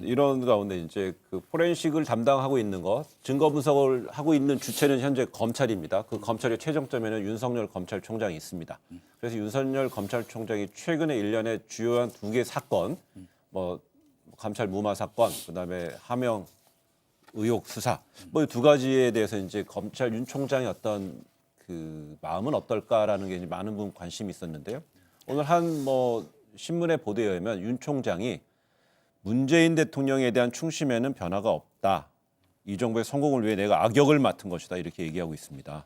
이런 가운데 이제 그 포렌식을 담당하고 있는 것, 증거 분석을 하고 있는 주체는 현재 검찰입니다. 그 검찰의 최정점에는 윤석열 검찰총장이 있습니다. 그래서 윤석열 검찰총장이 최근에 일련의 주요한 2개 사건, 뭐 감찰 무마 사건, 그다음에 하명 의혹 수사, 뭐 이 2가지에 대해서 이제 검찰 윤 총장의 어떤 그 마음은 어떨까라는 게 이제 많은 분 관심이 있었는데요. 오늘 한 뭐 신문의 보도에 의하면 윤 총장이 문재인 대통령에 대한 충심에는 변화가 없다. 이 정부의 성공을 위해 내가 악역을 맡은 것이다. 이렇게 얘기하고 있습니다.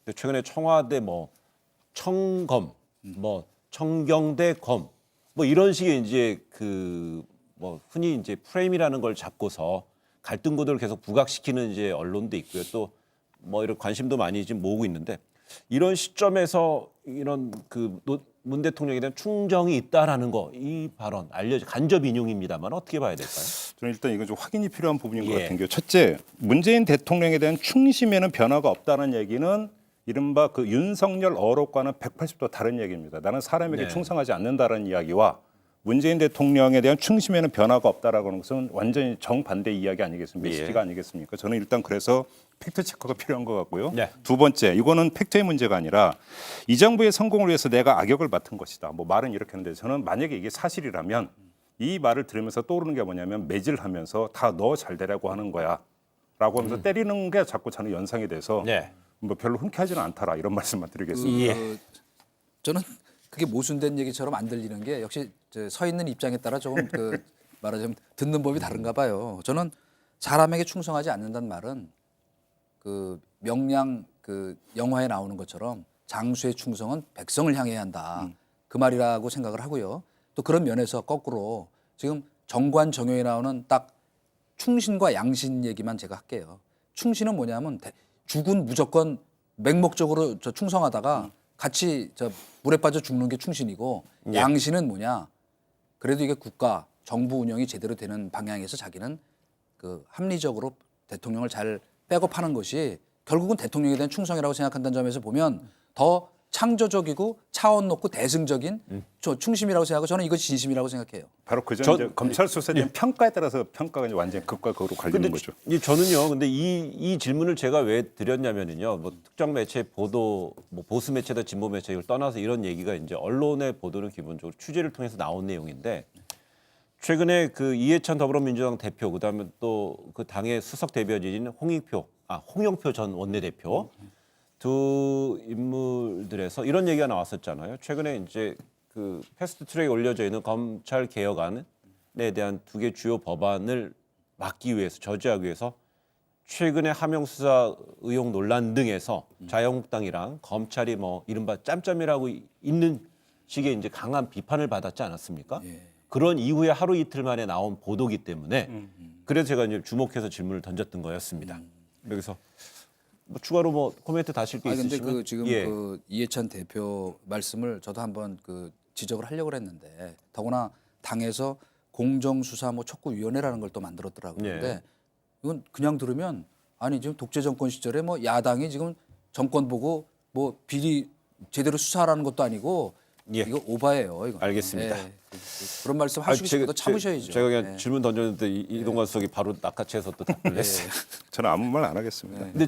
근데 최근에 청와대 뭐 청검, 뭐 청경대 검, 뭐 이런 식의 이제 그 뭐 흔히 이제 프레임이라는 걸 잡고서 갈등 구도를 계속 부각시키는 이제 언론도 있고요. 또 뭐 이런 관심도 많이 지금 모으고 있는데 이런 시점에서 이런 그 문 대통령에 대한 충정이 있다라는 거 이 발언 간접 인용입니다만 어떻게 봐야 될까요? 저는 일단 이건 좀 확인이 필요한 부분인 것 예. 같은 게 첫째, 문재인 대통령에 대한 충심에는 변화가 없다는 얘기는 이른바 그 윤석열 어록과는 180도 다른 얘기입니다. 나는 사람에게 네. 충성하지 않는다는 이야기와 문재인 대통령에 대한 충심에는 변화가 없다라고 하는 것은 완전히 정반대 이야기 아니겠습니까? 메시지가 아니겠습니까? 저는 일단 그래서 팩트 체크가 필요한 것 같고요. 네. 두 번째, 이거는 팩트의 문제가 아니라 이 정부의 성공을 위해서 내가 악역을 맡은 것이다. 뭐 말은 이렇게 하는데 저는 만약에 이게 사실이라면 이 말을 들으면서 떠오르는 게 뭐냐면 매질하면서 다 너 잘 되라고 하는 거야 라고 하면서 때리는 게 자꾸 저는 연상이 돼서 네. 뭐 별로 흔쾌하지는 않더라 이런 말씀만 드리겠습니다. 저는 그게 모순된 얘기처럼 안 들리는 게 역시 서 있는 입장에 따라 조금 말하자면 듣는 법이 다른가 봐요. 저는 사람에게 충성하지 않는다는 말은 그 명량 그 영화에 나오는 것처럼 장수의 충성은 백성을 향해야 한다. 그 말이라고 생각을 하고요. 또 그런 면에서 거꾸로 지금 정관 정요에 나오는 딱 충신과 양신 얘기만 제가 할게요. 충신은 뭐냐면 죽은 무조건 맹목적으로 충성하다가 같이 물에 빠져 죽는 게 충신이고 양신은 뭐냐? 그래도 이게 국가 정부 운영이 제대로 되는 방향에서 자기는 그 합리적으로 대통령을 잘 백업하는 것이 결국은 대통령에 대한 충성이라고 생각한다는 점에서 보면 더 창조적이고 차원 높고 대승적인 충심이라고 생각하고 저는 이것이 진심이라고 생각해요. 바로 그 점 검찰 수사에 대한 평가에 따라서 평가가 이제 완전히 극과 극으로 갈리는 거죠. 저는요. 근데 이 질문을 제가 왜 드렸냐면은요. 뭐 특정 매체 보도, 뭐 보수 매체다 진보 매체 이걸 떠나서 이런 얘기가 이제 언론의 보도는 기본적으로 취재를 통해서 나온 내용인데 최근에 그 이해찬 더불어민주당 대표 그다음에 또 그 당의 수석 대변인인 홍영표 전 원내대표 두 인물들에서 이런 얘기가 나왔었잖아요. 최근에 이제 그 패스트트랙에 올려져 있는 검찰 개혁안에 대한 2개 주요 법안을 막기 위해서 저지하기 위해서 최근에 하명 수사 의혹 논란 등에서 자유한국당이랑 검찰이 뭐 이른바 짬짬이라고 있는 식의 이제 강한 비판을 받았지 않았습니까? 그런 이후에 하루 이틀 만에 나온 보도기 때문에 그래서 제가 이제 주목해서 질문을 던졌던 거였습니다. 여기서 뭐 추가로 뭐 코멘트 다실 게 근데 있으시면 그 지금 예. 그 이해찬 대표 말씀을 저도 한번 그 지적을 하려고 했는데 더구나 당에서 공정수사 뭐 촉구위원회라는 걸 또 만들었더라고요. 예. 근데 이건 그냥 들으면 아니 지금 독재 정권 시절에 뭐 야당이 지금 정권 보고 뭐 비리 제대로 수사하라는 것도 아니고 예. 이거 오바예요. 이거. 알겠습니다. 그런 말씀 하시고 싶어도 참으셔야죠. 제가 그냥 예. 질문 던졌는데 이동관 수석이 바로 낚아채서 또 답변을 했어요. 저는 아무 말 안 하겠습니다. 근데